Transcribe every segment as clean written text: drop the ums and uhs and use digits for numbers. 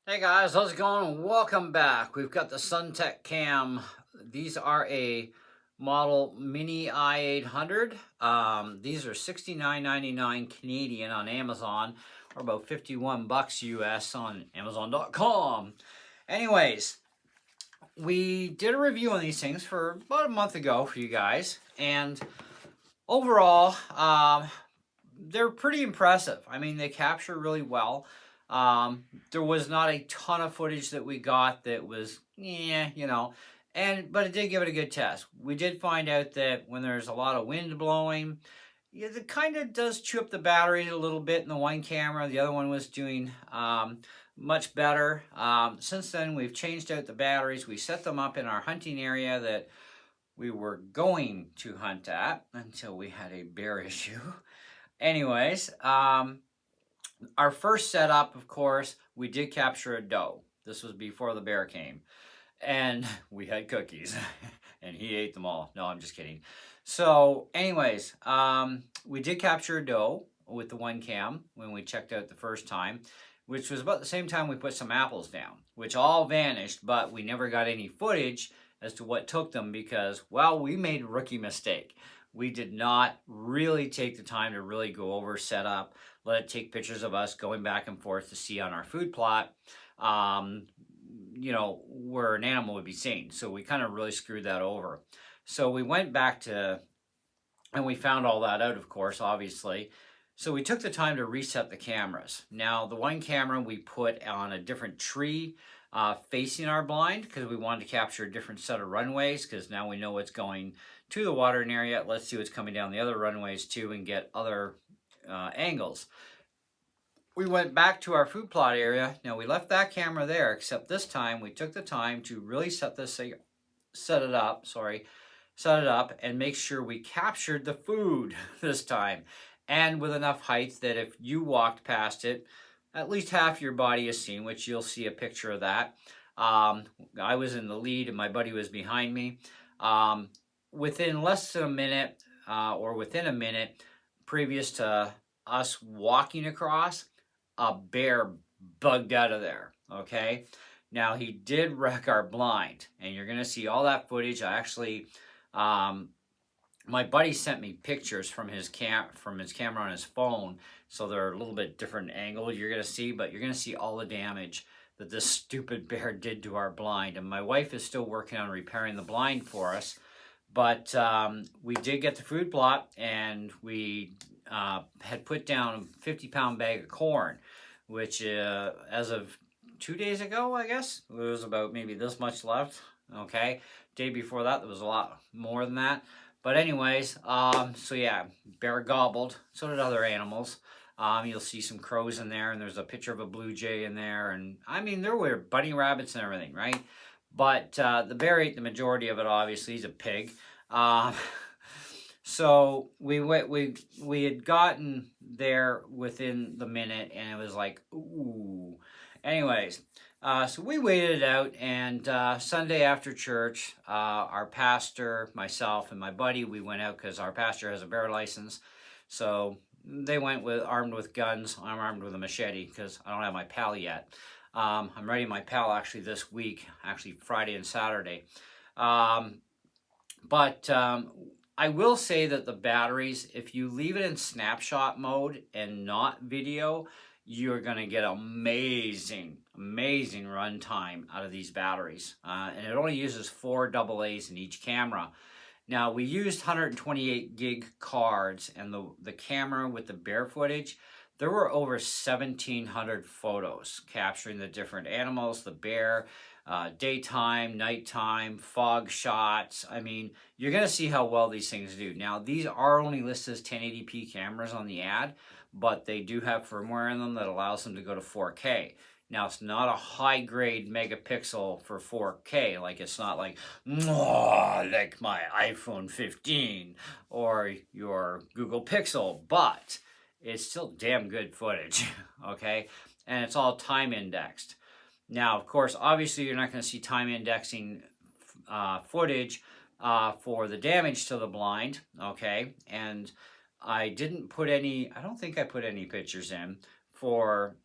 Hey guys, how's it going? Welcome back. We've got the SunTekCam. These are a model Mini i800. These are $69.99 Canadian on Amazon, or about 51 bucks US on Amazon.com. Anyways, we did a review on these things for about a month ago for you guys, and overall, they're pretty impressive. I mean, they capture really well. There was not a ton of footage that we got that was, but it did give it a good test. We did find out that when there's a lot of wind blowing, yeah, it kind of does chew up the battery a little bit in the one camera. The other one was doing much better. Since then, we've changed out the batteries. We set them up in our hunting area that we were going to hunt at until we had a bear issue. Anyways, our first setup, of course, we did capture a doe. This was before the bear came. And we had cookies. And he ate them all. No, I'm just kidding. So, anyways, we did capture a doe with the one cam when we checked out the first time, which was about the same time we put some apples down, which all vanished, but we never got any footage as to what took them because, well, we made a rookie mistake. We did not really take the time to really go over setup, let it take pictures of us going back and forth to see on our food plot, where an animal would be seen. So we kind of really screwed that over. So we went back to, and we found all that out, of course, obviously. So we took the time to reset the cameras. Now, the one camera we put on a different tree facing our blind because we wanted to capture a different set of runways because now we know what's going to the watering area. Let's see what's coming down the other runways too and get other angles. We went back to our food plot area. Now we left that camera there, except this time we took the time to really set it up and make sure we captured the food this time. And with enough height that if you walked past it, at least half your body is seen, which you'll see a picture of that. I was in the lead and my buddy was behind me. Within less than a minute, or within a minute, previous to us walking across, a bear bugged out of there, okay? Now, he did wreck our blind, and you're going to see all that footage. I actually, my buddy sent me pictures from his camera on his phone, so they're a little bit different angle you're going to see, but you're going to see all the damage that this stupid bear did to our blind. And my wife is still working on repairing the blind for us, but we did get the food plot, and we had put down a 50-pound bag of corn, which as of 2 days ago, I guess, there was about maybe this much left, okay? Day before that, there was a lot more than that. But anyways, so yeah, bear gobbled. So did other animals. You'll see some crows in there, and there's a picture of a blue jay in there. And I mean, there were bunny rabbits and everything, right? But the bear ate the majority of it, obviously. He's a pig. So we had gotten there within the minute, and it was like, ooh. Anyways, so we waited it out, and Sunday after church, our pastor, myself, and my buddy, we went out because our pastor has a bear license. So they went armed with guns. I'm armed with a machete because I don't have my pal yet. I'm ready my pal actually this week, actually Friday and Saturday. But I will say that the batteries, if you leave it in snapshot mode and not video, you're going to get amazing runtime out of these batteries. And it only uses 4 AA's in each camera. Now, we used 128 gig cards, and the camera with the bear footage, there were over 1,700 photos capturing the different animals, the bear, daytime, nighttime, fog shots. I mean, you're going to see how well these things do. Now, these are only listed as 1080p cameras on the ad, but they do have firmware in them that allows them to go to 4K. Now, it's not a high-grade megapixel for 4K. Like, it's not like my iPhone 15 or your Google Pixel, but it's still damn good footage, okay? And it's all time indexed. Now, of course, obviously, you're not going to see time indexing footage for the damage to the blind, okay? And I don't think I put any pictures in for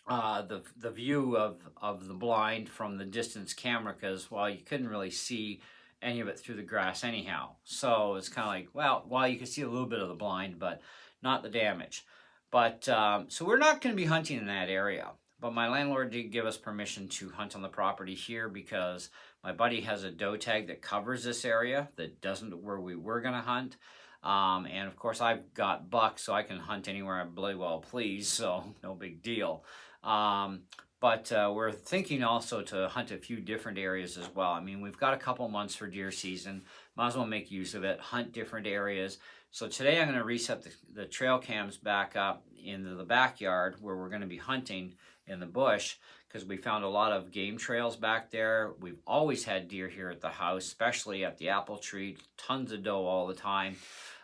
the view of the blind from the distance camera, because, well, you couldn't really see any of it through the grass anyhow. So it's kind of like, well, you can see a little bit of the blind, but not the damage. But so we're not going to be hunting in that area. But my landlord did give us permission to hunt on the property here, because my buddy has a doe tag that covers this area that doesn't where we were going to hunt. And of course I've got bucks, so I can hunt anywhere I bloody well please, so no big deal. But we're thinking also to hunt a few different areas as well. I mean, we've got a couple months for deer season. Might as well make use of it, hunt different areas. So today I'm going to reset the trail cams back up into the backyard where we're going to be hunting in the bush, because we found a lot of game trails back there. We've always had deer here at the house, especially at the apple tree, tons of doe all the time.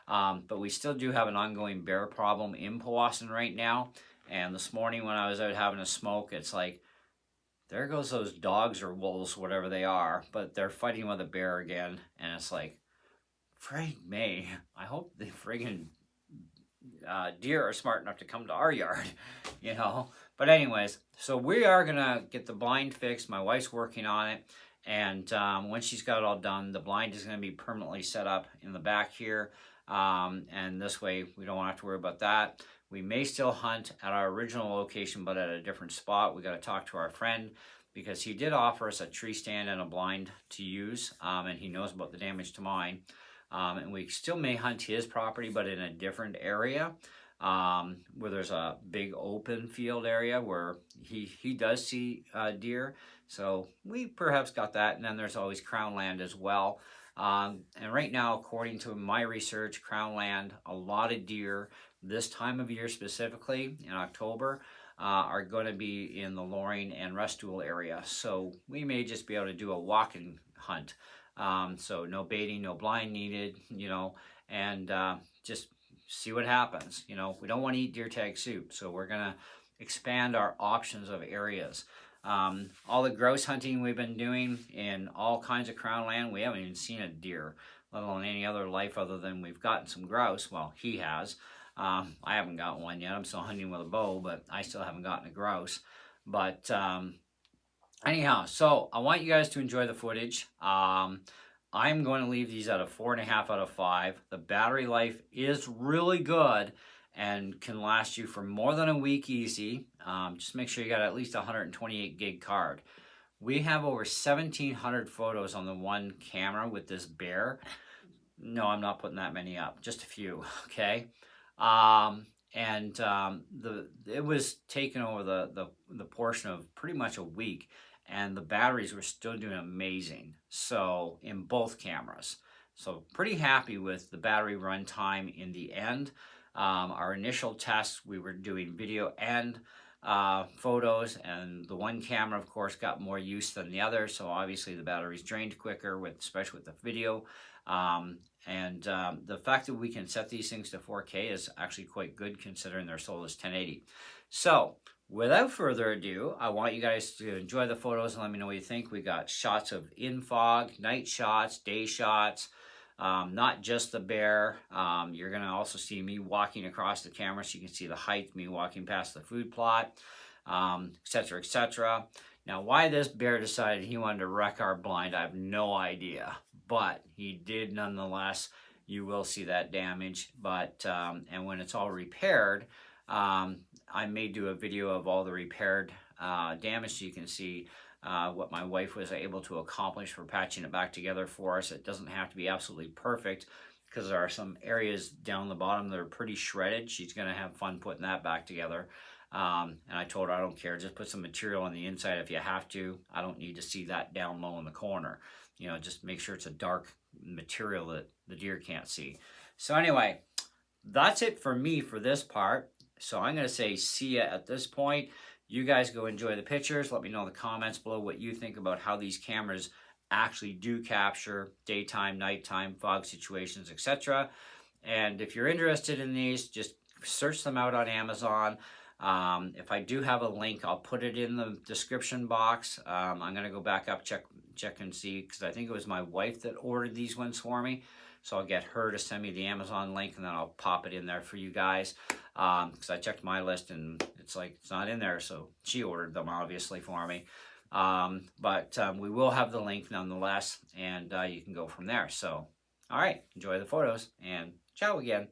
But we still do have an ongoing bear problem in Powassan right now. And this morning when I was out having a smoke, it's like, there goes those dogs or wolves, whatever they are, but they're fighting with a bear again. And it's like, frig me, I hope the friggin' deer are smart enough to come to our yard, you know. But anyways, so we are gonna get the blind fixed. My wife's working on it, and when she's got it all done, the blind is gonna be permanently set up in the back here, and this way we don't have to worry about that. We may still hunt at our original location, but at a different spot. We got to talk to our friend, because he did offer us a tree stand and a blind to use, and he knows about the damage to mine. And we still may hunt his property, but in a different area, where there's a big open field area where he does see deer. So we perhaps got that, and then there's always Crown land as well. And right now, according to my research, Crown land, a lot of deer this time of year, specifically in October, are going to be in the Loring and Restoule area. So we may just be able to do a walk-in hunt. So no baiting, no blind needed, you know, and just see what happens. You know, we don't want to eat deer tag soup, so we're going to expand our options of areas. All the grouse hunting we've been doing in all kinds of Crown land, we haven't even seen a deer, let alone any other life other than we've gotten some grouse. Well, he has. I haven't got one yet. I'm still hunting with a bow, but I still haven't gotten a grouse. But anyhow, so I want you guys to enjoy the footage. I'm going to leave these at a 4.5 out of 5. The battery life is really good and can last you for more than a week easy. Just make sure you got at least a 128 gig card. We have over 1,700 photos on the one camera with this bear. No, I'm not putting that many up, just a few, okay? It was taken over the portion of pretty much a week, and the batteries were still doing amazing. So in both cameras, so pretty happy with the battery run time in the end. Our initial tests, we were doing video and photos, and the one camera, of course, got more use than the other. So obviously the batteries drained quicker, especially with the video. The fact that we can set these things to 4K is actually quite good, considering they're sold as 1080. So without further ado, I want you guys to enjoy the photos and let me know what you think. We got shots of in fog, night shots, day shots, not just the bear. You're going to also see me walking across the camera, so you can see the height, me walking past the food plot, etc., etc. Now, why this bear decided he wanted to wreck our blind, I have no idea. But he did nonetheless. You will see that damage. But and when it's all repaired, I may do a video of all the repaired damage, so you can see what my wife was able to accomplish for patching it back together for us. It doesn't have to be absolutely perfect, because there are some areas down the bottom that are pretty shredded. She's going to have fun putting that back together. And I told her, I don't care, just put some material on the inside if you have to. I don't need to see that down low in the corner. You know, just make sure it's a dark material that the deer can't see. So anyway, that's it for me for this part. So I'm going to say see ya at this point. You guys go enjoy the pictures. Let me know in the comments below what you think about how these cameras actually do capture daytime, nighttime, fog situations, etc. And if you're interested in these, just search them out on Amazon. If I do have a link, I'll put it in the description box. I'm going to go back up, check and see, because I think it was my wife that ordered these ones for me. So I'll get her to send me the Amazon link, and then I'll pop it in there for you guys. Because I checked my list and it's like it's not in there, so she ordered them obviously for me. But we will have the link nonetheless, and you can go from there. So, all right, enjoy the photos, and ciao again.